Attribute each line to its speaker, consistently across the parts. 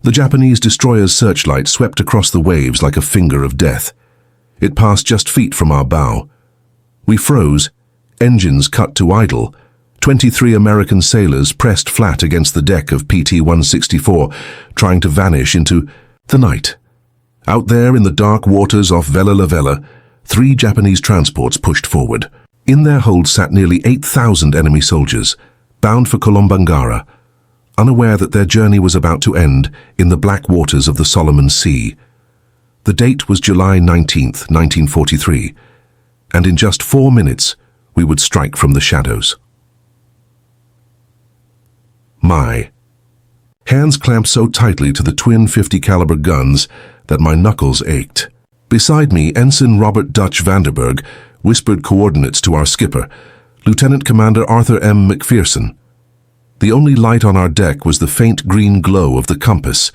Speaker 1: The Japanese destroyer's searchlight swept across the waves like a finger of death. It passed just feet from our bow. We froze, engines cut to idle. 23 American sailors pressed flat against the deck of PT-164, trying to vanish into the night. Out there in the dark waters off Vella Lavella, 3 Japanese transports pushed forward. In their hold sat nearly 8,000 enemy soldiers, bound for Kolombangara, unaware that their journey was about to end in the black waters of the Solomon Sea. The date was July 19th, 1943, and in just 4 minutes we would strike from the shadows. My hands clamped so tightly to the twin 50 caliber guns that my knuckles ached. Beside me, Ensign Robert Dutch Vanderberg whispered coordinates to our skipper, Lieutenant Commander Arthur M. McPherson. The only light on our deck was the faint green glow of the compass.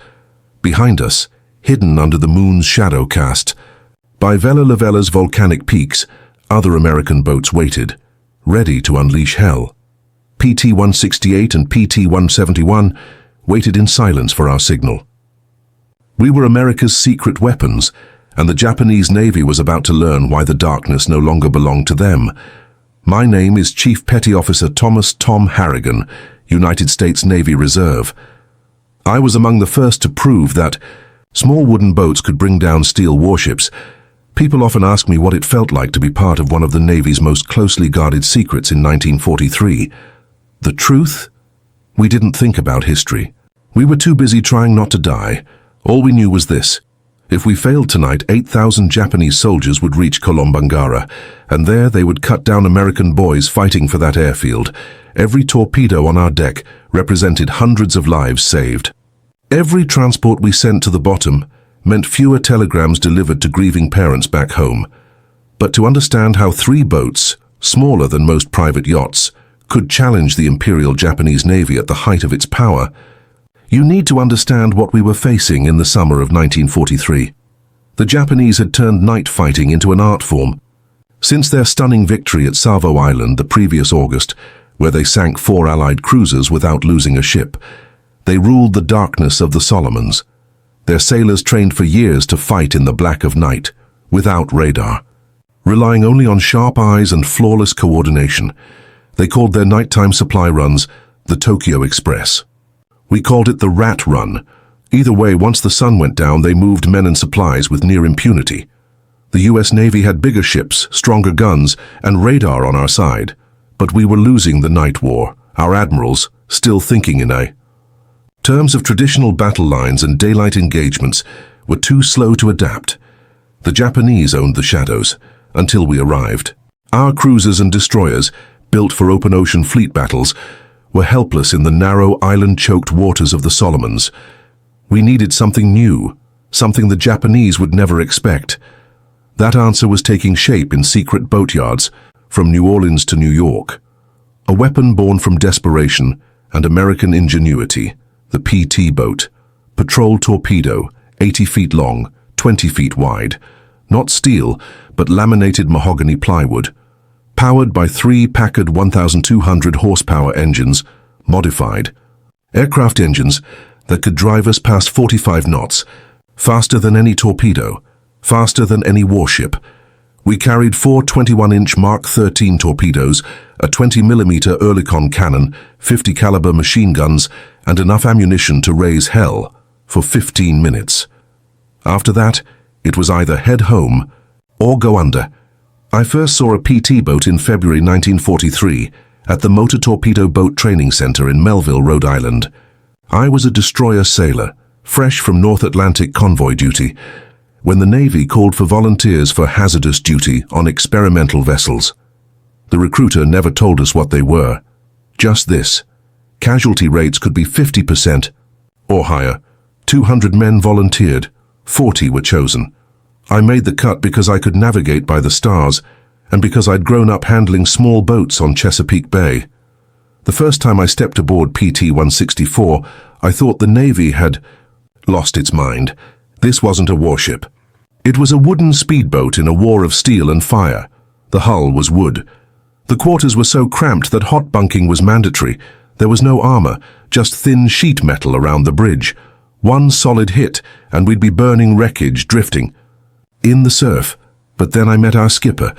Speaker 1: Behind us, hidden under the moon's shadow cast, by Vella Lavella's volcanic peaks, other American boats waited, ready to unleash hell. PT-168 and PT-171 waited in silence for our signal. We were America's secret weapons, and the Japanese Navy was about to learn why the darkness no longer belonged to them. My name is Chief Petty Officer Thomas Tom Harrigan, United States Navy Reserve. I was among the first to prove that small wooden boats could bring down steel warships. People often ask me what it felt like to be part of one of the Navy's most closely guarded secrets in 1943. The truth? We didn't think about history. We were too busy trying not to die. All we knew was this. If we failed tonight, 8,000 Japanese soldiers would reach Kolombangara, and there they would cut down American boys fighting for that airfield. Every torpedo on our deck represented hundreds of lives saved. Every transport we sent to the bottom meant fewer telegrams delivered to grieving parents back home. But to understand how 3 boats, smaller than most private yachts, could challenge the Imperial Japanese Navy at the height of its power, you need to understand what we were facing in the summer of 1943. The Japanese had turned night fighting into an art form. Since their stunning victory at Savo Island the previous August, where they sank 4 Allied cruisers without losing a ship, they ruled the darkness of the Solomons. Their sailors trained for years to fight in the black of night, without radar. Relying only on sharp eyes and flawless coordination, they called their nighttime supply runs the Tokyo Express. We called it the Rat Run. Either way, once the sun went down, they moved men and supplies with near impunity. The US Navy had bigger ships, stronger guns, and radar on our side. But we were losing the night war, our admirals still thinking in terms of traditional battle lines and daylight engagements were too slow to adapt. The Japanese owned the shadows, until we arrived. Our cruisers and destroyers, built for open ocean fleet battles, were helpless in the narrow island-choked waters of the Solomons. We needed something new, something the Japanese would never expect. That answer was taking shape in secret boatyards, from New Orleans to New York. A weapon born from desperation and American ingenuity, the PT boat, patrol torpedo, 80 feet long, 20 feet wide, not steel, but laminated mahogany plywood, powered by 3 Packard 1,200 horsepower engines, modified. Aircraft engines that could drive us past 45 knots, faster than any torpedo, faster than any warship. We carried 4 21-inch Mark 13 torpedoes, a 20mm Oerlikon cannon, 50 caliber machine guns, and enough ammunition to raise hell for 15 minutes. After that, it was either head home or go under. I first saw a PT boat in February 1943 at the Motor Torpedo Boat Training Center in Melville, Rhode Island. I was a destroyer sailor, fresh from North Atlantic convoy duty, when the Navy called for volunteers for hazardous duty on experimental vessels. The recruiter never told us what they were. Just this: casualty rates could be 50% or higher. 200 men volunteered, 40 were chosen. I made the cut because I could navigate by the stars and because I'd grown up handling small boats on Chesapeake Bay. The first time I stepped aboard PT-164, I thought the Navy had lost its mind. This wasn't a warship. It was a wooden speedboat in a war of steel and fire. The hull was wood. The quarters were so cramped that hot bunking was mandatory. There was no armor, just thin sheet metal around the bridge. One solid hit, and we'd be burning wreckage, drifting in the surf. But then I met our skipper,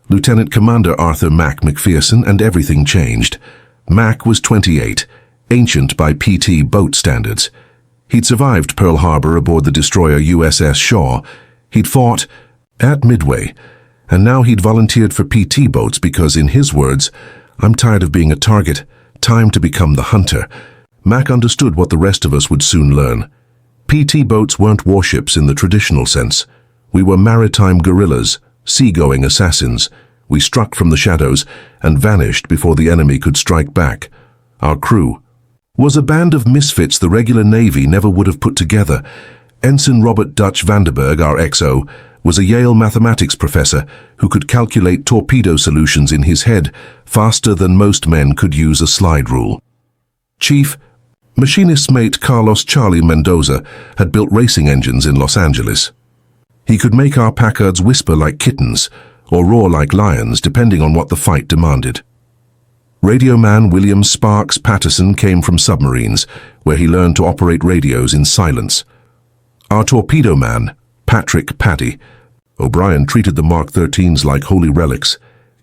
Speaker 1: Lieutenant Commander Arthur Mac McPherson, and everything changed. Mac was 28, ancient by PT boat standards. He'd survived Pearl Harbor aboard the destroyer USS Shaw. He'd fought at Midway, and now he'd volunteered for PT boats because, in his words, "I'm tired of being a target. Time to become the hunter." Mac understood what the rest of us would soon learn. PT boats weren't warships in the traditional sense. We were maritime guerrillas, seagoing assassins. We struck from the shadows and vanished before the enemy could strike back. Our crew was a band of misfits the regular Navy never would have put together. Ensign Robert Dutch Vanderberg, our XO, was a Yale mathematics professor who could calculate torpedo solutions in his head faster than most men could use a slide rule. Chief Machinist's mate Carlos Charlie Mendoza had built racing engines in Los Angeles. He could make our Packards whisper like kittens or roar like lions, depending on what the fight demanded. Radio man William Sparks Patterson came from submarines, where he learned to operate radios in silence. Our torpedo man, Patrick Paddy O'Brien, treated the Mark 13s like holy relics.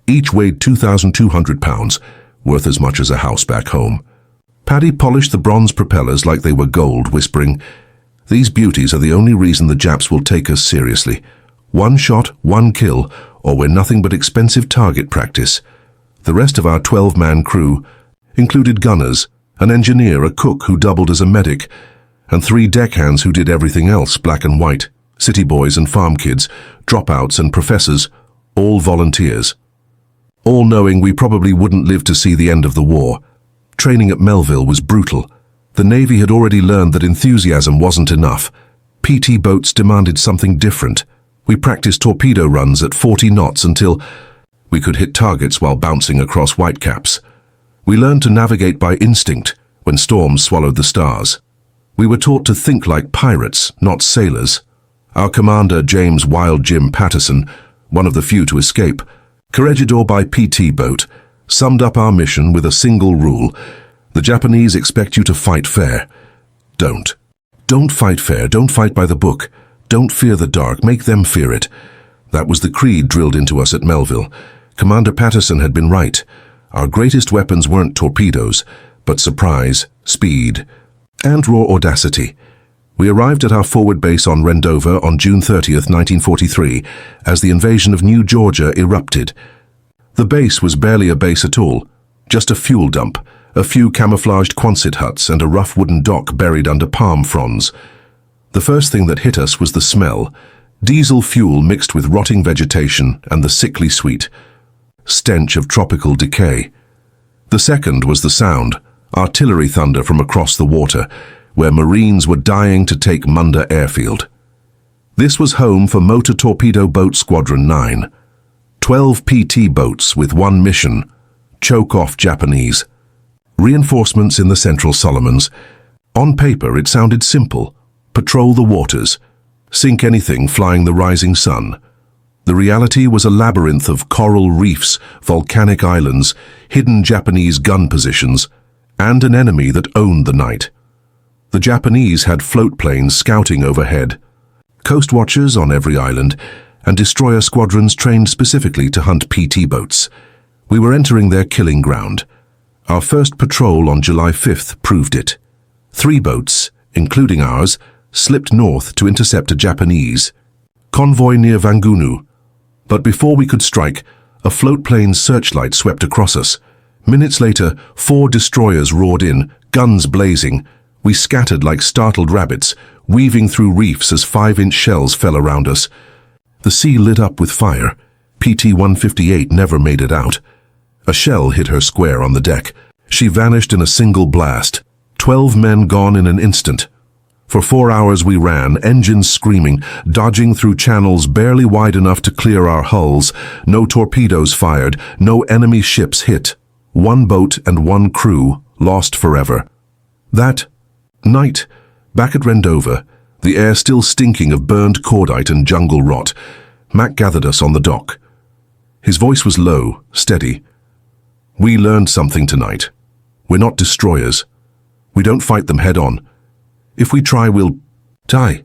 Speaker 1: Each weighed 2,200 pounds, worth as much as a house back home. Paddy polished the bronze propellers like they were gold, whispering, "These beauties are the only reason the Japs will take us seriously. One shot, one kill, or we're nothing but expensive target practice." The rest of our 12-man crew included gunners, an engineer, a cook who doubled as a medic, and 3 deckhands who did everything else, black and white, city boys and farm kids, dropouts and professors, all volunteers. All knowing we probably wouldn't live to see the end of the war. Training at Melville was brutal. The Navy had already learned that enthusiasm wasn't enough. PT boats demanded something different. We practiced torpedo runs at 40 knots until we could hit targets while bouncing across whitecaps. We learned to navigate by instinct when storms swallowed the stars. We were taught to think like pirates, not sailors. Our commander, James Wild Jim Patterson, one of the few to escape, corregidor by PT boat, summed up our mission with a single rule: the Japanese expect you to fight fair. Don't. Don't fight fair, don't fight by the book. Don't fear the dark, make them fear it. That was the creed drilled into us at Melville. Commander Patterson had been right. Our greatest weapons weren't torpedoes, but surprise, speed, and raw audacity. We arrived at our forward base on Rendova on June 30th, 1943, as the invasion of New Georgia erupted. The base was barely a base at all, just a fuel dump, a few camouflaged Quonset huts and a rough wooden dock buried under palm fronds. The first thing that hit us was the smell: diesel fuel mixed with rotting vegetation and the sickly sweet stench of tropical decay. The second was the sound: artillery thunder from across the water, where Marines were dying to take Munda Airfield. This was home for Motor Torpedo Boat Squadron 9. 12 PT boats with one mission: choke off Japanese. Reinforcements in the Central Solomons. On paper it sounded simple: patrol the waters, sink anything flying the rising sun. The reality was a labyrinth of coral reefs, volcanic islands, hidden Japanese gun positions, and an enemy that owned the night. The Japanese had float planes scouting overhead, coast watchers on every island, and destroyer squadrons trained specifically to hunt PT boats. We were entering their killing ground. Our first patrol on July 5th proved it. 3 boats, including ours, slipped north to intercept a Japanese convoy near Vangunu. But before we could strike, a float plane's searchlight swept across us. Minutes later, 4 destroyers roared in, guns blazing. We scattered like startled rabbits, weaving through reefs as 5-inch shells fell around us. The sea lit up with fire. PT-158 never made it out. A shell hit her square on the deck. She vanished in a single blast. 12 men gone in an instant. For 4 hours we ran, engines screaming, dodging through channels barely wide enough to clear our hulls. No torpedoes fired, no enemy ships hit. 1 boat and 1 crew lost forever. That night, back at Rendova, the air still stinking of burned cordite and jungle rot, Mac gathered us on the dock. His voice was low, steady. "We learned something tonight. We're not destroyers. We don't fight them head on. If we try, we'll die.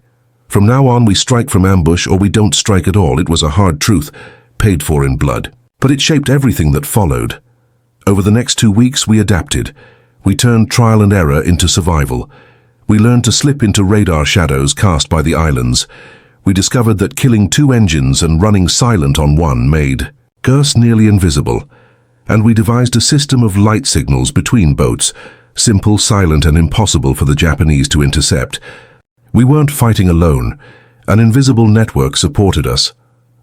Speaker 1: From now on, we strike from ambush or we don't strike at all. It was a hard truth, paid for in blood. But it shaped everything that followed. Over the next 2 weeks, we adapted. We turned trial and error into survival. We learned to slip into radar shadows cast by the islands. We discovered that killing 2 engines and running silent on one made Gers nearly invisible. And we devised a system of light signals between boats, simple, silent, and impossible for the Japanese to intercept. We weren't fighting alone. An invisible network supported us.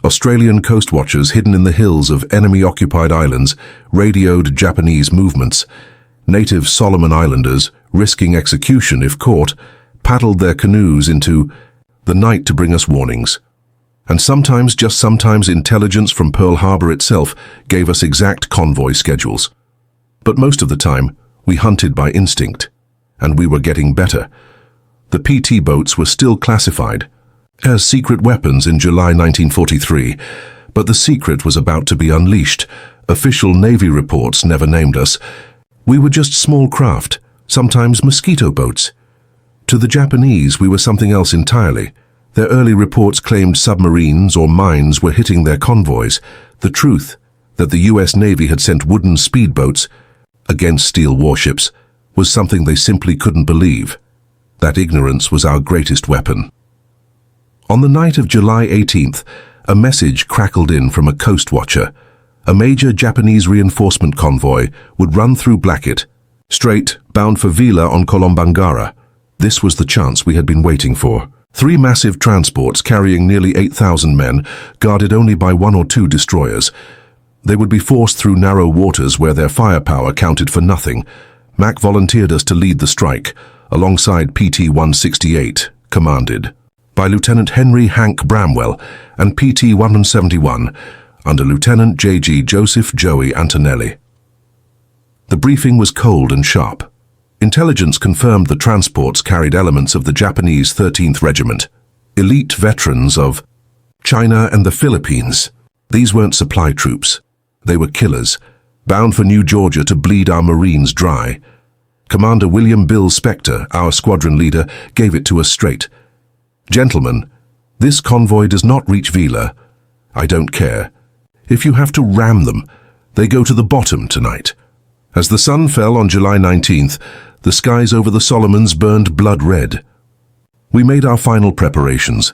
Speaker 1: Australian coast watchers hidden in the hills of enemy-occupied islands radioed Japanese movements. Native Solomon Islanders, risking execution if caught, paddled their canoes into the night to bring us warnings. And sometimes, just sometimes, intelligence from Pearl Harbor itself gave us exact convoy schedules. But most of the time, we hunted by instinct, and we were getting better. The PT boats were still classified as secret weapons in July 1943, but the secret was about to be unleashed. Official Navy reports never named us. We were just small craft, sometimes mosquito boats. To the Japanese, we were something else entirely. Their early reports claimed submarines or mines were hitting their convoys. The truth, that the US Navy had sent wooden speedboats against steel warships, was something they simply couldn't believe. That ignorance was our greatest weapon. On the night of July 18th, a message crackled in from a coast watcher. A major Japanese reinforcement convoy would run through Blackett, straight, bound for Vella on Kolombangara. This was the chance we had been waiting for. 3 massive transports carrying nearly 8,000 men, guarded only by 1 or 2 destroyers. They would be forced through narrow waters where their firepower counted for nothing. Mac volunteered us to lead the strike, alongside PT-168, commanded by Lieutenant Henry Hank Bramwell, and PT-171, under Lieutenant J.G. Joseph Joey Antonelli. The briefing was cold and sharp. Intelligence confirmed the transports carried elements of the Japanese 13th Regiment, elite veterans of China and the Philippines. These weren't supply troops. They were killers, bound for New Georgia to bleed our Marines dry. Commander William Bill Spector, our squadron leader, gave it to us straight. Gentlemen, this convoy does not reach Vella. I don't care. If you have to ram them, they go to the bottom tonight. As the sun fell on July 19th, the skies over the Solomons burned blood red. We made our final preparations.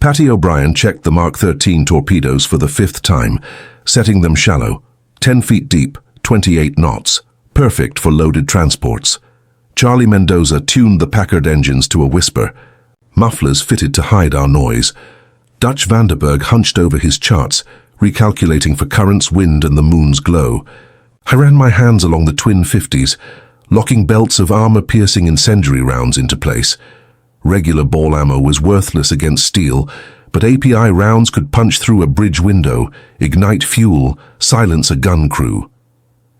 Speaker 1: Patty O'Brien checked the Mark 13 torpedoes for the 5th time, setting them shallow, 10 feet deep, 28 knots, perfect for loaded transports. Charlie Mendoza tuned the Packard engines to a whisper, mufflers fitted to hide our noise. Dutch Vanderberg hunched over his charts, recalculating for currents, wind, and the moon's glow. I ran my hands along the twin 50s, locking belts of armor-piercing incendiary rounds into place. Regular ball ammo was worthless against steel, but API rounds could punch through a bridge window, ignite fuel, silence a gun crew.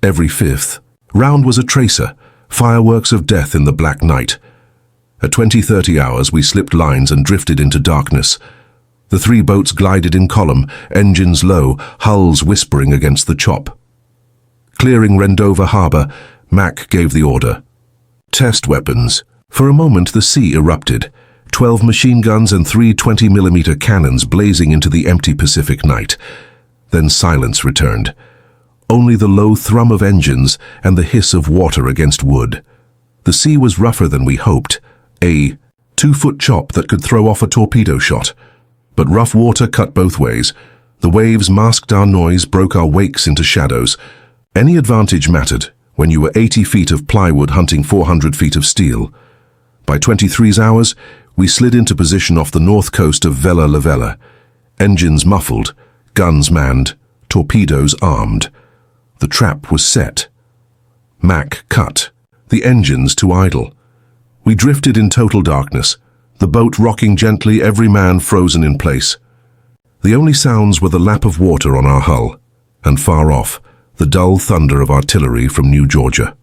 Speaker 1: Every 5th round was a tracer, fireworks of death in the black night. At 20-30 hours, we slipped lines and drifted into darkness. The 3 boats glided in column, engines low, hulls whispering against the chop. Clearing Rendova Harbor, Mac gave the order. Test weapons. For a moment, the sea erupted. 12 machine guns and 3 20mm cannons blazing into the empty Pacific night. Then silence returned. Only the low thrum of engines and the hiss of water against wood. The sea was rougher than we hoped. A 2-foot chop that could throw off a torpedo shot. But rough water cut both ways. The waves masked our noise, broke our wakes into shadows. Any advantage mattered when you were 80 feet of plywood hunting 400 feet of steel. By 23's hours, we slid into position off the north coast of Vella Lavella. Engines muffled, guns manned, torpedoes armed. The trap was set. Mac cut, the engines to idle. We drifted in total darkness, the boat rocking gently, every man frozen in place. The only sounds were the lap of water on our hull, and far off, the dull thunder of artillery from New Georgia.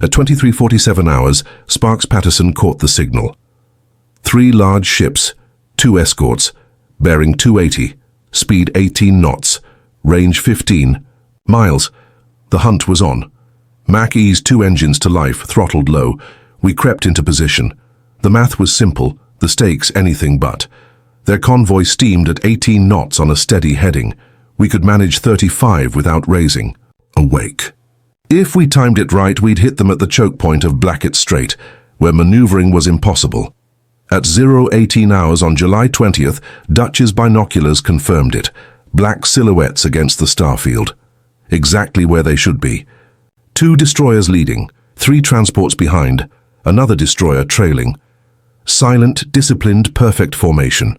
Speaker 1: At 23:47 hours, Sparks Patterson caught the signal. 3 large ships, 2 escorts, bearing 280, speed 18 knots, range 15 miles. The hunt was on. Mac eased 2 engines to life, throttled low. We crept into position. The math was simple, the stakes anything but. Their convoy steamed at 18 knots on a steady heading. We could manage 35 without raising. Awake. If we timed it right, we'd hit them at the choke point of Blackett Strait, where maneuvering was impossible. At 0:18 hours on July 20th, Dutch's binoculars confirmed it. Black silhouettes against the starfield. Exactly where they should be. 2 destroyers leading, 3 transports behind, another destroyer trailing. Silent, disciplined, perfect formation.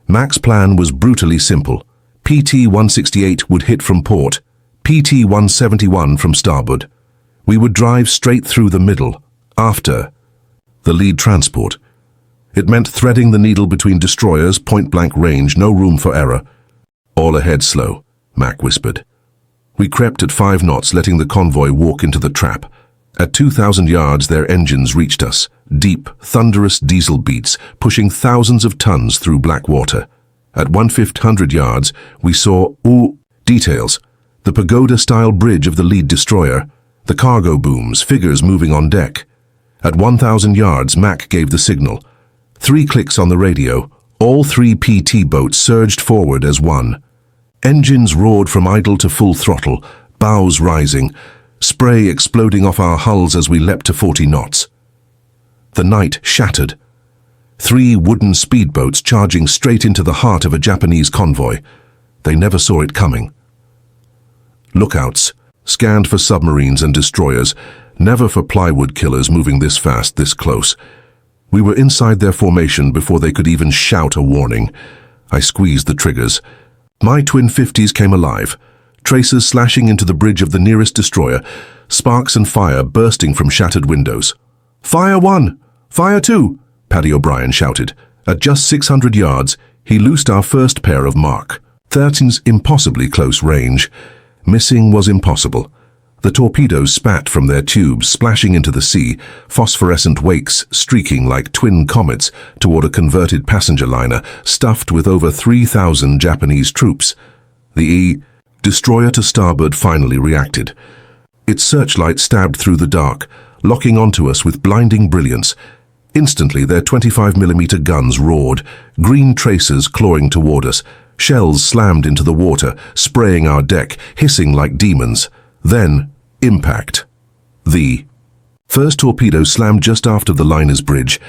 Speaker 1: Mac's plan was brutally simple. PT-168 would hit from port, PT-171 from starboard. We would drive straight through the middle, after the lead transport. It meant threading the needle between destroyers, point-blank range, no room for error. All ahead slow, Mac whispered. We crept at 5 knots, letting the convoy walk into the trap. At 2,000 yards, their engines reached us. Deep, thunderous diesel beats, pushing thousands of tons through black water. At 1,500 yards, we saw, details. The pagoda-style bridge of the lead destroyer, the cargo booms, figures moving on deck. At 1,000 yards, Mac gave the signal. 3 clicks on the radio. All 3 PT boats surged forward as one. Engines roared from idle to full throttle, bows rising, spray exploding off our hulls as we leapt to 40 knots. The night shattered. 3 wooden speedboats charging straight into the heart of a Japanese convoy. They never saw it coming. Lookouts scanned for submarines and destroyers, never for plywood killers moving this fast, this close. We were inside their formation before they could even shout a warning. I squeezed the triggers. My twin 50s came alive, tracers slashing into the bridge of the nearest destroyer, sparks and fire bursting from shattered windows. "Fire 1! Fire 2!" Paddy O'Brien shouted. At just 600 yards, he loosed our first pair of Mark 13's impossibly close range. Missing was impossible. The torpedoes spat from their tubes, splashing into the sea, phosphorescent wakes streaking like twin comets toward a converted passenger liner stuffed with over 3,000 Japanese troops. The destroyer to starboard finally reacted. Its searchlight stabbed through the dark, locking onto us with blinding brilliance. Instantly, their 25mm guns roared, green tracers clawing toward us. Shells slammed into the water, spraying our deck, hissing like demons. Then, impact. The first torpedo slammed just after the liner's bridge,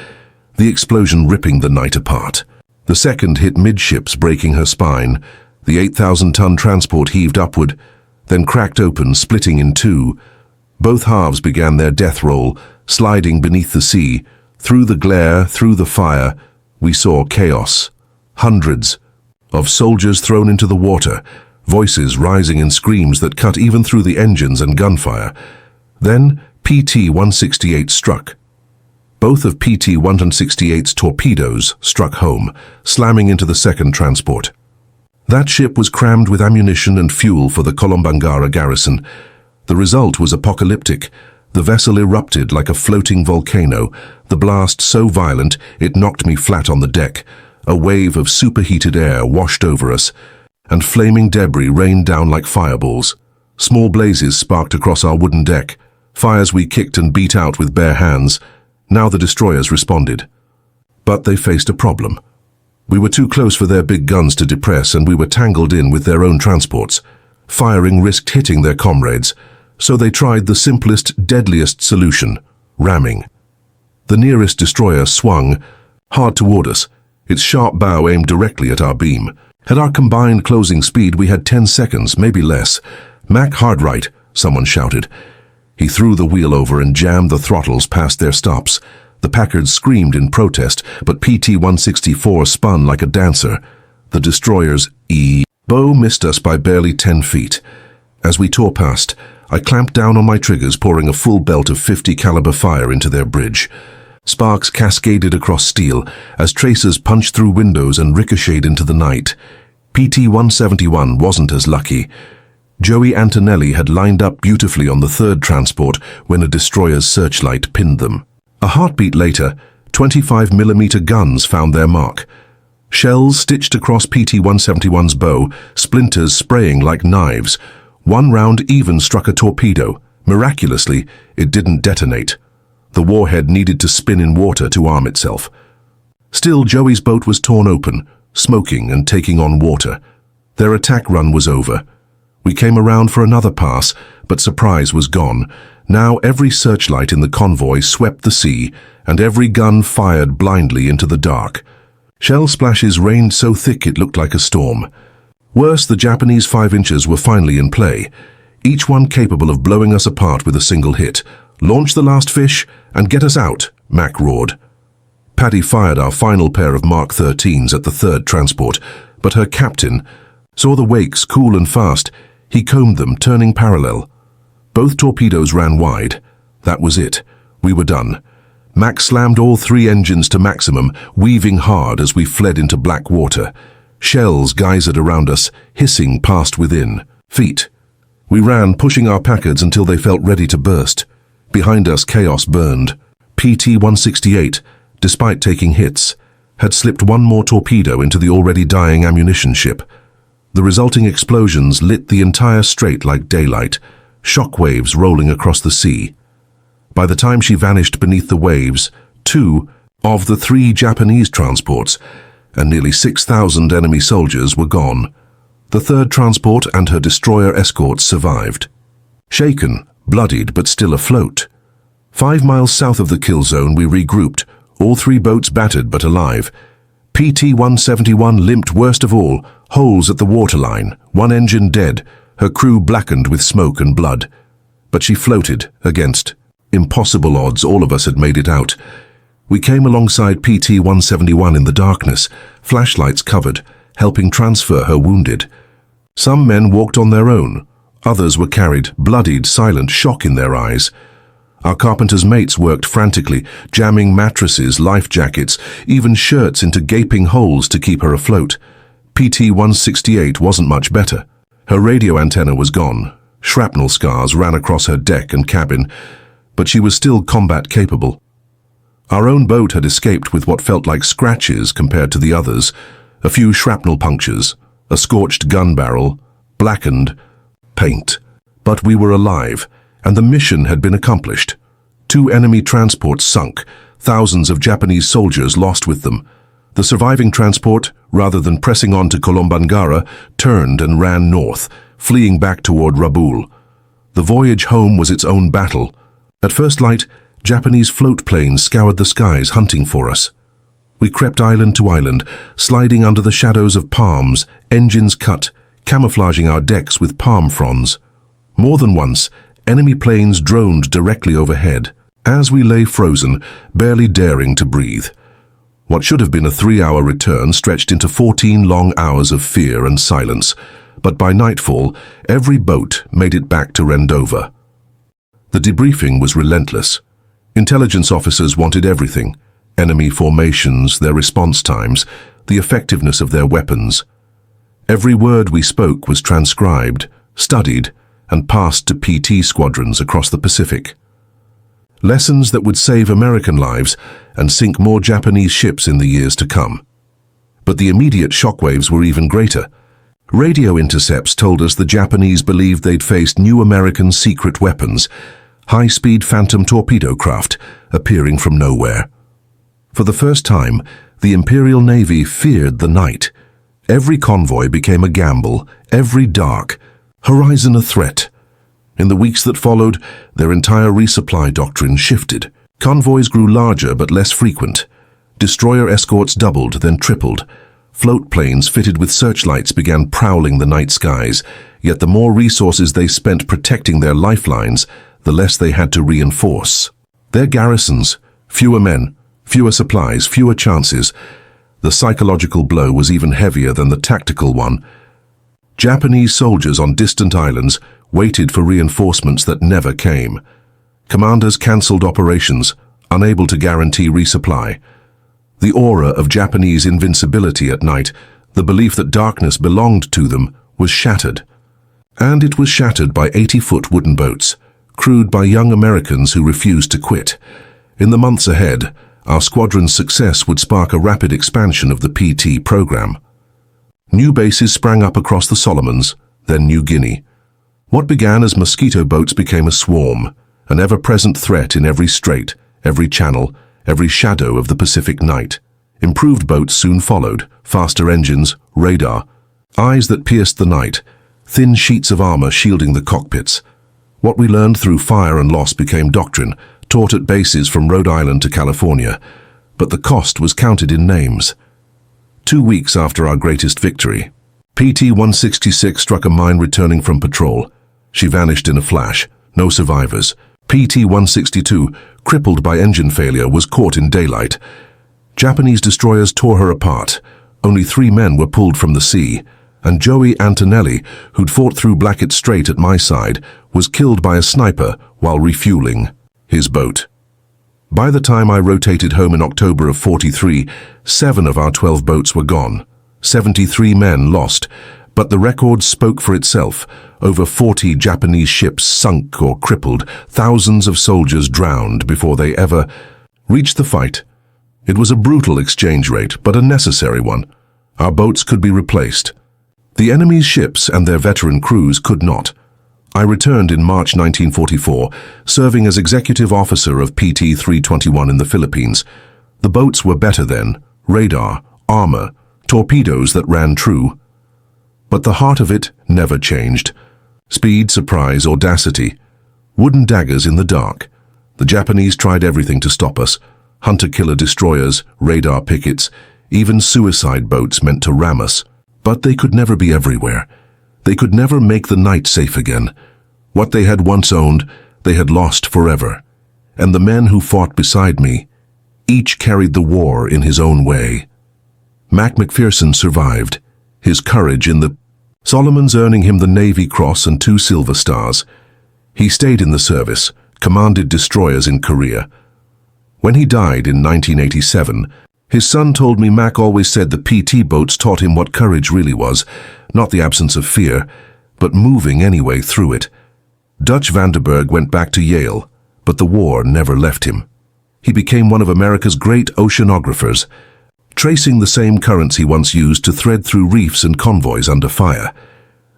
Speaker 1: the explosion ripping the night apart. The second hit midships, breaking her spine. The 8,000-ton transport heaved upward, then cracked open, splitting in 2. Both halves began their death roll, sliding beneath the sea. Through the glare, through the fire, we saw chaos. Hundreds of soldiers thrown into the water, voices rising in screams that cut even through the engines and gunfire. Then PT-168 struck. Both of PT-168's torpedoes struck home, slamming into the second transport. That ship was crammed with ammunition and fuel for the Kolombangara garrison. The result was apocalyptic. The vessel erupted like a floating volcano, the blast so violent it knocked me flat on the deck. A wave of superheated air washed over us, and flaming debris rained down like fireballs. Small blazes sparked across our wooden deck, fires we kicked and beat out with bare hands. Now the destroyers responded. But they faced a problem. We were too close for their big guns to depress, and we were tangled in with their own transports. Firing risked hitting their comrades, so they tried the simplest, deadliest solution, ramming. The nearest destroyer swung, hard toward us, its sharp bow aimed directly at our beam. At our combined closing speed, we had 10 seconds, maybe less. "Mac hard right," someone shouted. He threw the wheel over and jammed the throttles past their stops. The Packard screamed in protest, but PT-164 spun like a dancer. The destroyer's bow missed us by barely 10 feet. As we tore past, I clamped down on my triggers, pouring a full belt of 50 caliber fire into their bridge. Sparks cascaded across steel as tracers punched through windows and ricocheted into the night. PT-171 wasn't as lucky. Joey Antonelli had lined up beautifully on the third transport when a destroyer's searchlight pinned them. A heartbeat later, 25mm guns found their mark. Shells stitched across PT-171's bow, splinters spraying like knives. One round even struck a torpedo. Miraculously, it didn't detonate. The warhead needed to spin in water to arm itself. Still, Joey's boat was torn open, smoking and taking on water. Their attack run was over. We came around for another pass, but surprise was gone. Now every searchlight in the convoy swept the sea, and every gun fired blindly into the dark. Shell splashes rained so thick it looked like a storm. Worse, the Japanese 5-inchers were finally in play, each one capable of blowing us apart with a single hit. "Launch the last fish and get us out," Mac roared. Paddy fired our final pair of Mark 13s at the third transport, but her captain saw the wakes cool and fast. He combed them, turning parallel. Both torpedoes ran wide. That was it. We were done. Mac slammed all 3 engines to maximum, weaving hard as we fled into black water. Shells geysered around us, hissing past within. Feet. We ran, pushing our Packards until they felt ready to burst. Behind us, chaos burned. PT-168, despite taking hits, had slipped one more torpedo into the already dying ammunition ship. The resulting explosions lit the entire strait like daylight, shockwaves rolling across the sea. By the time she vanished beneath the waves, 2 of the 3 Japanese transports and nearly 6,000 enemy soldiers were gone. The third transport and her destroyer escorts survived. Shaken, bloodied but still afloat. 5 miles south of the kill zone we regrouped, all 3 boats battered but alive. PT-171 limped worst of all, holes at the waterline, 1 engine dead, her crew blackened with smoke and blood. But she floated against impossible odds. All of us had made it out. We came alongside PT-171 in the darkness, flashlights covered, helping transfer her wounded. Some men walked on their own. Others were carried, bloodied, silent, shock in their eyes. Our carpenter's mates worked frantically, jamming mattresses, life jackets, even shirts into gaping holes to keep her afloat. PT-168 wasn't much better. Her radio antenna was gone. Shrapnel scars ran across her deck and cabin, but she was still combat capable. Our own boat had escaped with what felt like scratches compared to the others, a few shrapnel punctures, a scorched gun barrel, blackened paint. But we were alive, and the mission had been accomplished. 2 enemy transports sunk, thousands of Japanese soldiers lost with them. The surviving transport, rather than pressing on to Kolombangara, turned and ran north, fleeing back toward Rabaul. The voyage home was its own battle. At first light, Japanese float planes scoured the skies hunting for us. We crept island to island, sliding under the shadows of palms, engines cut, camouflaging our decks with palm fronds. More than once, enemy planes droned directly overhead, as we lay frozen, barely daring to breathe. What should have been a 3-hour return stretched into 14 long hours of fear and silence, but by nightfall, every boat made it back to Rendova. The debriefing was relentless. Intelligence officers wanted everything: enemy formations, their response times, the effectiveness of their weapons. Every word we spoke was transcribed, studied, and passed to PT squadrons across the Pacific. Lessons that would save American lives and sink more Japanese ships in the years to come. But the immediate shockwaves were even greater. Radio intercepts told us the Japanese believed they'd faced new American secret weapons, high-speed Phantom torpedo craft appearing from nowhere. For the first time, the Imperial Navy feared the night. Every convoy became a gamble, every dark horizon a threat. In the weeks that followed, their entire resupply doctrine shifted. Convoys grew larger but less frequent. Destroyer escorts doubled, then tripled. Float planes fitted with searchlights began prowling the night skies, yet the more resources they spent protecting their lifelines, the less they had to reinforce. Their garrisons, fewer men, fewer supplies, fewer chances. The psychological blow was even heavier than the tactical one. Japanese soldiers on distant islands waited for reinforcements that never came. Commanders cancelled operations, unable to guarantee resupply. The aura of Japanese invincibility at night, the belief that darkness belonged to them, was shattered. And it was shattered by 80-foot wooden boats, crewed by young Americans who refused to quit. In the months ahead, our squadron's success would spark a rapid expansion of the PT program. New bases sprang up across the Solomons, then New Guinea. What began as mosquito boats became a swarm, an ever-present threat in every strait, every channel, every shadow of the Pacific night. Improved boats soon followed, faster engines, radar, eyes that pierced the night, thin sheets of armor shielding the cockpits. What we learned through fire and loss became doctrine, taught at bases from Rhode Island to California. But the cost was counted in names. 2 weeks after our greatest victory, PT-166 struck a mine returning from patrol. She vanished in a flash, no survivors. PT-162, crippled by engine failure, was caught in daylight. Japanese destroyers tore her apart. Only 3 men were pulled from the sea, and Joey Antonelli, who'd fought through Blackett Strait at my side, was killed by a sniper while refueling his boat. By the time I rotated home in October of '43, 7 of our 12 boats were gone. 73 men lost, but the record spoke for itself. Over 40 Japanese ships sunk or crippled, thousands of soldiers drowned before they ever reached the fight. It was a brutal exchange rate, but a necessary one. Our boats could be replaced. The enemy's ships and their veteran crews could not. I returned in March 1944, serving as executive officer of PT-321 in the Philippines. The boats were better then, radar, armor, torpedoes that ran true. But the heart of it never changed. Speed, surprise, audacity. Wooden daggers in the dark. The Japanese tried everything to stop us. Hunter-killer destroyers, radar pickets, even suicide boats meant to ram us. But they could never be everywhere. They could never make the night safe again. What they had once owned, they had lost forever. And the men who fought beside me, each carried the war in his own way. Mac McPherson survived, his courage in the Solomon's earning him the Navy Cross and 2 Silver Stars. He stayed in the service, commanded destroyers in Korea. When he died in 1987, his son told me Mac always said the PT boats taught him what courage really was, not the absence of fear, but moving anyway through it. Dutch Vandenberg went back to Yale, but the war never left him. He became one of America's great oceanographers, tracing the same currents he once used to thread through reefs and convoys under fire.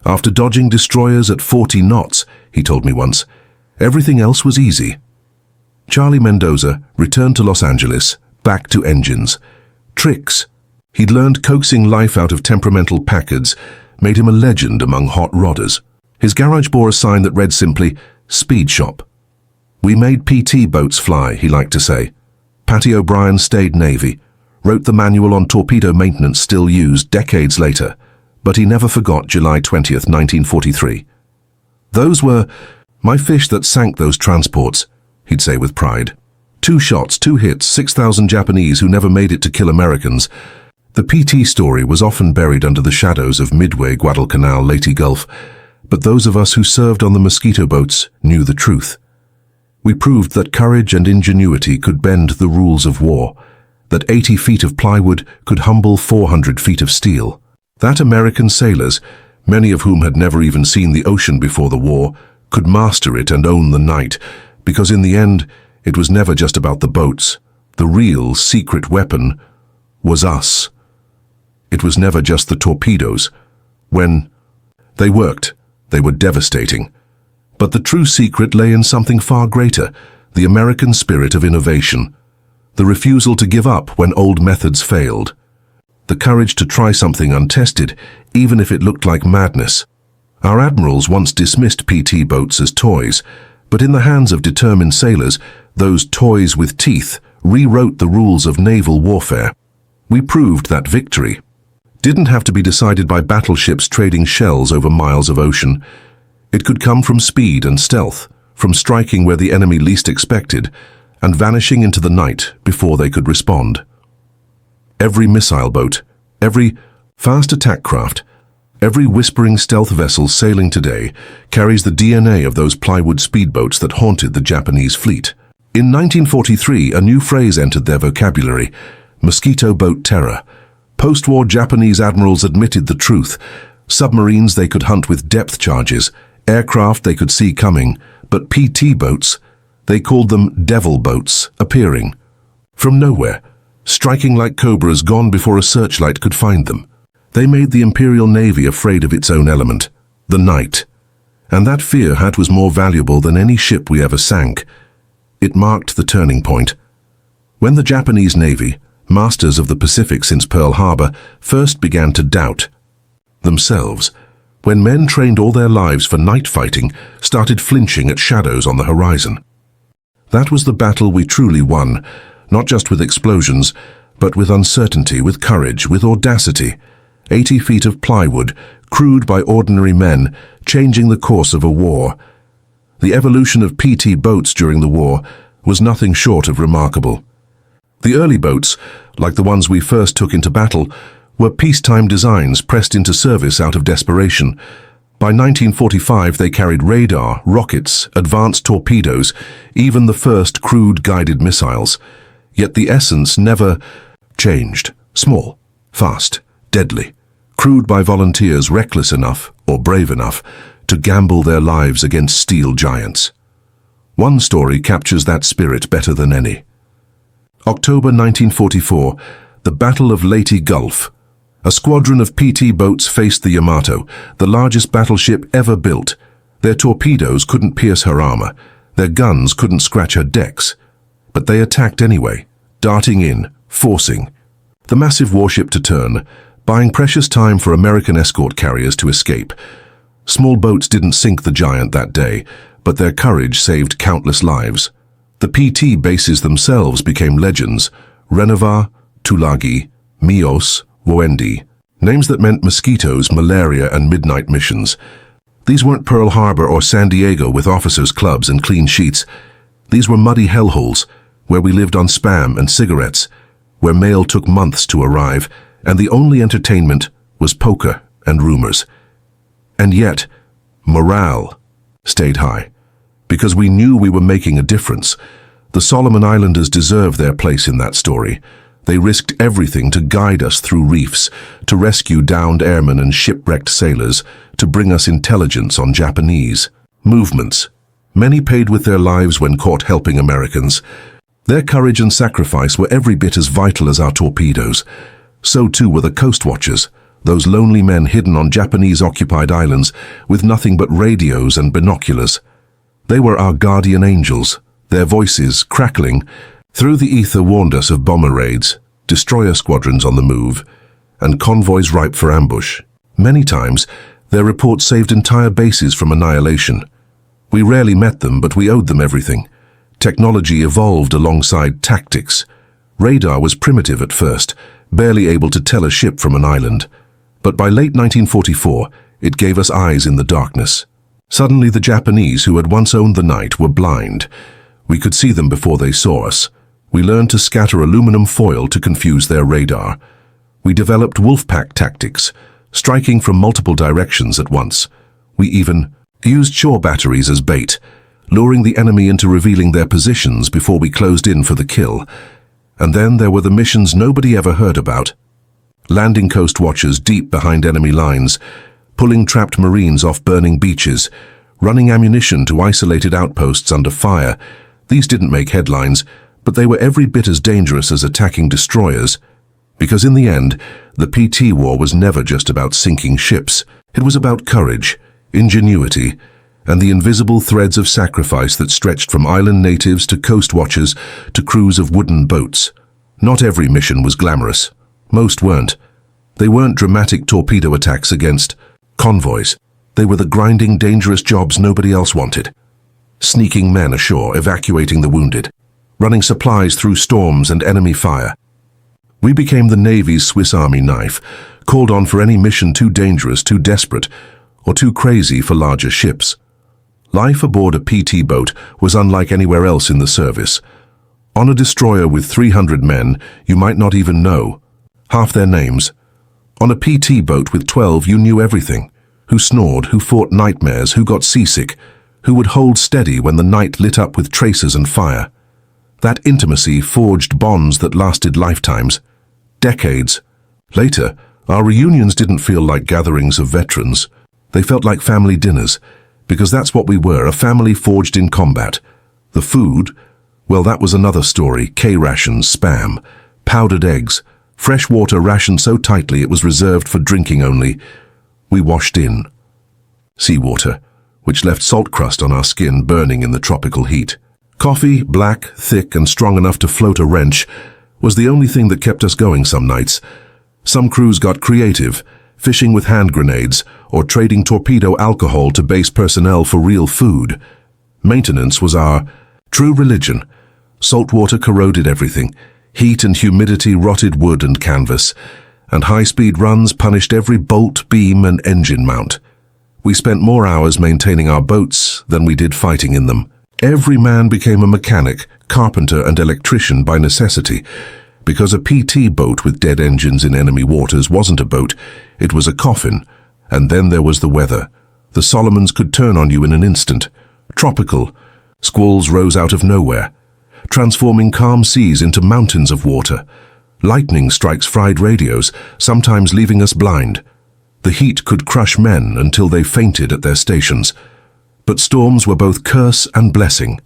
Speaker 1: After dodging destroyers at 40 knots, he told me once, everything else was easy. Charlie Mendoza returned to Los Angeles, back to engines. Tricks. He'd learned coaxing life out of temperamental Packards, made him a legend among hot rodders. His garage bore a sign that read simply, Speed Shop. We made PT boats fly, he liked to say. Patty O'Brien stayed Navy, wrote the manual on torpedo maintenance still used decades later, but he never forgot July 20th, 1943. Those were my fish that sank those transports, he'd say with pride. 2 shots, 2 hits, 6,000 Japanese who never made it to kill Americans. The PT story was often buried under the shadows of Midway, Guadalcanal, Leyte Gulf, but those of us who served on the mosquito boats knew the truth. We proved that courage and ingenuity could bend the rules of war, that 80 feet of plywood could humble 400 feet of steel. That American sailors, many of whom had never even seen the ocean before the war, could master it and own the night, because in the end, it was never just about the boats. The real secret weapon was us. It was never just the torpedoes. When they worked, they were devastating. But the true secret lay in something far greater, the American spirit of innovation. The refusal to give up when old methods failed. The courage to try something untested, even if it looked like madness. Our admirals once dismissed PT boats as toys, but in the hands of determined sailors, those toys with teeth rewrote the rules of naval warfare. We proved that victory didn't have to be decided by battleships trading shells over miles of ocean. It could come from speed and stealth, from striking where the enemy least expected, and vanishing into the night before they could respond. Every missile boat, every fast attack craft, every whispering stealth vessel sailing today carries the DNA of those plywood speedboats that haunted the Japanese fleet. In 1943, a new phrase entered their vocabulary, mosquito boat terror. Post-war Japanese admirals admitted the truth. Submarines they could hunt with depth charges, aircraft they could see coming, but PT boats, they called them devil boats, appearing from nowhere, striking like cobras gone before a searchlight could find them. They made the Imperial Navy afraid of its own element, the night. And that fear hat was more valuable than any ship we ever sank. It marked the turning point. When the Japanese Navy, masters of the Pacific since Pearl Harbor, first began to doubt themselves, when men trained all their lives for night fighting started flinching at shadows on the horizon. That was the battle we truly won, not just with explosions, but with uncertainty, with courage, with audacity. 80 feet of plywood, crewed by ordinary men, changing the course of a war. The evolution of PT boats during the war was nothing short of remarkable. The early boats, like the ones we first took into battle, were peacetime designs pressed into service out of desperation. By 1945 they carried radar, rockets, advanced torpedoes, even the first crude guided missiles. Yet the essence never changed. Small, fast, deadly, crewed by volunteers reckless enough, or brave enough, to gamble their lives against steel giants. One story captures that spirit better than any. October 1944, the Battle of Leyte Gulf. A squadron of PT boats faced the Yamato, the largest battleship ever built. Their torpedoes couldn't pierce her armor, their guns couldn't scratch her decks. But they attacked anyway, darting in, forcing the massive warship to turn, buying precious time for American escort carriers to escape. Small boats didn't sink the giant that day, but their courage saved countless lives. The PT bases themselves became legends: Rendova, Tulagi, Mios, Woendi, names that meant mosquitoes, malaria, and midnight missions. These weren't Pearl Harbor or San Diego with officers' clubs and clean sheets. These were muddy hellholes, where we lived on Spam and cigarettes, where mail took months to arrive, and the only entertainment was poker and rumors. And yet, morale stayed high, because we knew we were making a difference. The Solomon Islanders deserve their place in that story. They risked everything to guide us through reefs, to rescue downed airmen and shipwrecked sailors, to bring us intelligence on Japanese movements. Many paid with their lives when caught helping Americans. Their courage and sacrifice were every bit as vital as our torpedoes. So too were the coast watchers, those lonely men hidden on Japanese-occupied islands with nothing but radios and binoculars. They were our guardian angels. Their voices, crackling through the ether, warned us of bomber raids, destroyer squadrons on the move, and convoys ripe for ambush. Many times, their reports saved entire bases from annihilation. We rarely met them, but we owed them everything. Technology evolved alongside tactics. Radar was primitive at first, barely able to tell a ship from an island. But by late 1944, it gave us eyes in the darkness. Suddenly the Japanese, who had once owned the night, were blind. We could see them before they saw us. We learned to scatter aluminum foil to confuse their radar. We developed wolfpack tactics, striking from multiple directions at once. We even used shore batteries as bait, luring the enemy into revealing their positions before we closed in for the kill. And then there were the missions nobody ever heard about. Landing coast watchers deep behind enemy lines, pulling trapped Marines off burning beaches, running ammunition to isolated outposts under fire. These didn't make headlines, but they were every bit as dangerous as attacking destroyers. Because in the end, the PT war was never just about sinking ships. It was about courage, ingenuity, and the invisible threads of sacrifice that stretched from island natives to coast watchers to crews of wooden boats. Not every mission was glamorous. Most weren't. They weren't dramatic torpedo attacks against convoys. They were the grinding, dangerous jobs nobody else wanted. Sneaking men ashore, evacuating the wounded, running supplies through storms and enemy fire. We became the Navy's Swiss Army knife, called on for any mission too dangerous, too desperate, or too crazy for larger ships. Life aboard a PT boat was unlike anywhere else in the service. On a destroyer with 300 men, you might not even know half their names. On a PT boat with 12, you knew everything. Who snored, who fought nightmares, who got seasick, who would hold steady when the night lit up with tracers and fire. That intimacy forged bonds that lasted lifetimes, decades. Later, our reunions didn't feel like gatherings of veterans. They felt like family dinners, because that's what we were, a family forged in combat. The food, well, that was another story. K-rations, Spam, powdered eggs, fresh water rationed so tightly it was reserved for drinking only. We washed in seawater, which left salt crust on our skin burning in the tropical heat. Coffee, black, thick, and strong enough to float a wrench, was the only thing that kept us going some nights. Some crews got creative, fishing with hand grenades or trading torpedo alcohol to base personnel for real food. Maintenance was our true religion. Salt water corroded everything. Heat and humidity rotted wood and canvas, and high-speed runs punished every bolt, beam, and engine mount. We spent more hours maintaining our boats than we did fighting in them. Every man became a mechanic, carpenter, and electrician by necessity, because a PT boat with dead engines in enemy waters wasn't a boat, it was a coffin. And then there was the weather. The Solomons could turn on you in an instant. Tropical. Squalls rose out of nowhere, transforming calm seas into mountains of water. Lightning strikes fried radios, sometimes leaving us blind. The heat could crush men until they fainted at their stations. But storms were both curse and blessing.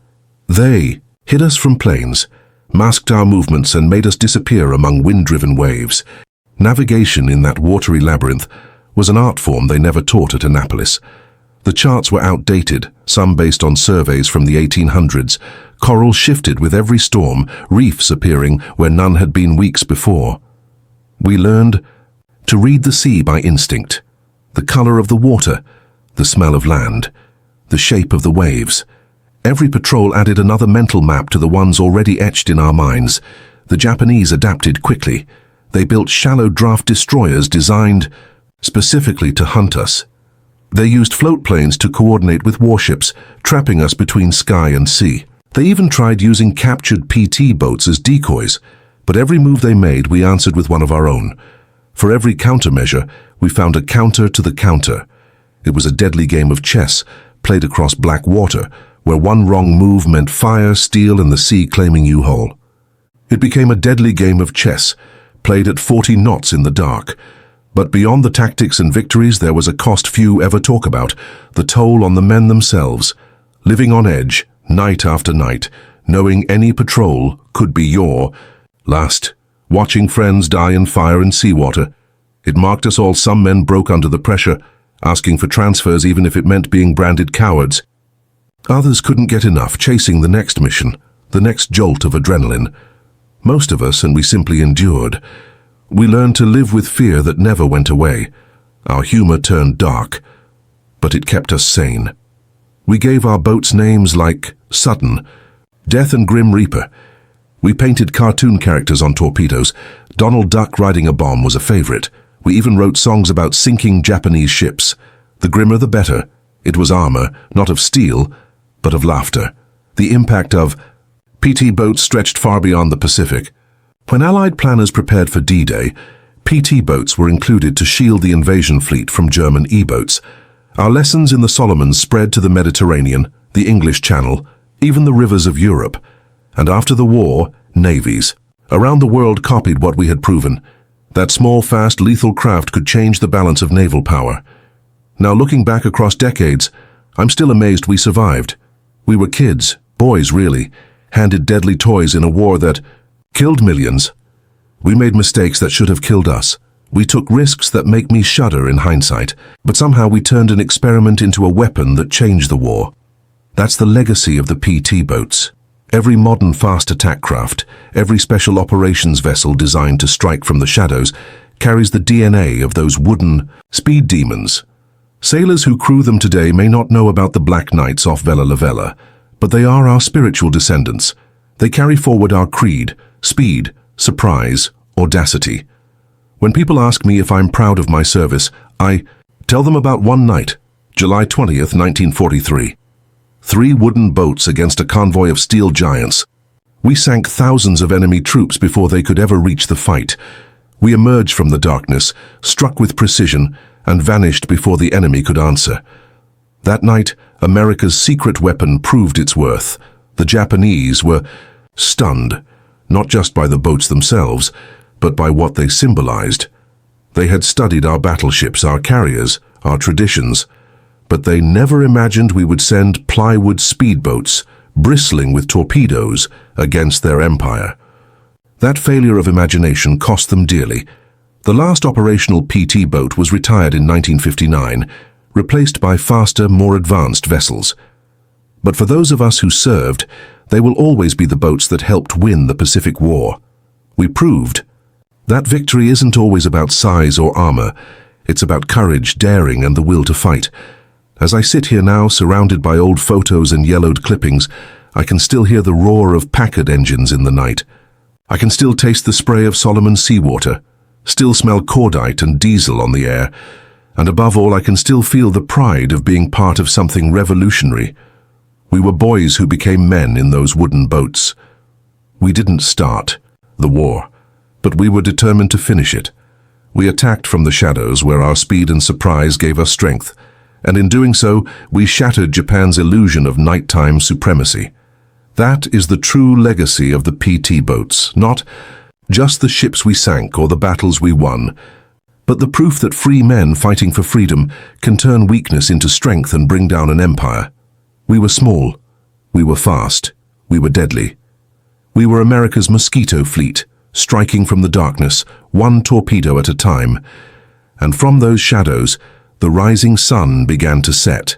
Speaker 1: They hid us from planes, masked our movements, and made us disappear among wind-driven waves. Navigation in that watery labyrinth was an art form they never taught at Annapolis. The charts were outdated, some based on surveys from the 1800s. Coral shifted with every storm, reefs appearing where none had been weeks before. We learned to read the sea by instinct, the color of the water, the smell of land, the shape of the waves. Every patrol added another mental map to the ones already etched in our minds. The Japanese adapted quickly. They built shallow draft destroyers designed specifically to hunt us. They used float planes to coordinate with warships, trapping us between sky and sea. They even tried using captured PT boats as decoys, but every move they made we answered with one of our own. For every countermeasure, we found a counter to the counter. It was a deadly game of chess, played across black water, where one wrong move meant fire, steel, and the sea claiming you whole. It became a deadly game of chess, played at 40 knots in the dark. But beyond the tactics and victories, there was a cost few ever talk about, the toll on the men themselves, living on edge, night after night, knowing any patrol could be your last, watching friends die in fire and seawater. It marked us all. Some men broke under the pressure, asking for transfers even if it meant being branded cowards. Others couldn't get enough, chasing the next mission, the next jolt of adrenaline. Most of us, and we simply endured. We learned to live with fear that never went away. Our humor turned dark, but it kept us sane. We gave our boats names like Sudden, Death, and Grim Reaper. We painted cartoon characters on torpedoes. Donald Duck riding a bomb was a favorite. We even wrote songs about sinking Japanese ships. The grimmer the better. It was armor, not of steel, but of laughter. The impact of PT boats stretched far beyond the Pacific. When Allied planners prepared for D-Day, PT boats were included to shield the invasion fleet from German E-boats. Our lessons in the Solomons spread to the Mediterranean, the English Channel, even the rivers of Europe. And after the war, navies around the world copied what we had proven. That small, fast, lethal craft could change the balance of naval power. Now, looking back across decades, I'm still amazed we survived. We were kids, boys really, handed deadly toys in a war that killed millions. We made mistakes that should have killed us. We took risks that make me shudder in hindsight, but somehow we turned an experiment into a weapon that changed the war. That's the legacy of the PT boats. Every modern fast attack craft, every special operations vessel designed to strike from the shadows, carries the DNA of those wooden speed demons. Sailors who crew them today may not know about the Black Knights off Vella Lavella, but they are our spiritual descendants. They carry forward our creed: speed, surprise, audacity. When people ask me if I'm proud of my service, I tell them about one night, July 20th, 1943. 3 wooden boats against a convoy of steel giants. We sank thousands of enemy troops before they could ever reach the fight. We emerged from the darkness, struck with precision, and vanished before the enemy could answer. That night, America's secret weapon proved its worth. The Japanese were stunned, not just by the boats themselves, but by what they symbolized. They had studied our battleships, our carriers, our traditions, but they never imagined we would send plywood speedboats, bristling with torpedoes, against their empire. That failure of imagination cost them dearly. The last operational PT boat was retired in 1959, replaced by faster, more advanced vessels. But for those of us who served, they will always be the boats that helped win the Pacific War. We proved that victory isn't always about size or armor. It's about courage, daring, and the will to fight. As I sit here now, surrounded by old photos and yellowed clippings, I can still hear the roar of Packard engines in the night. I can still taste the spray of Solomon's seawater, still smell cordite and diesel on the air, and above all, I can still feel the pride of being part of something revolutionary. We were boys who became men in those wooden boats. We didn't start the war, but we were determined to finish it. We attacked from the shadows where our speed and surprise gave us strength, and in doing so, we shattered Japan's illusion of nighttime supremacy. That is the true legacy of the PT boats, not just the ships we sank or the battles we won, but the proof that free men fighting for freedom can turn weakness into strength and bring down an empire. We were small, we were fast, we were deadly. We were America's mosquito fleet, striking from the darkness, one torpedo at a time. And from those shadows, the rising sun began to set.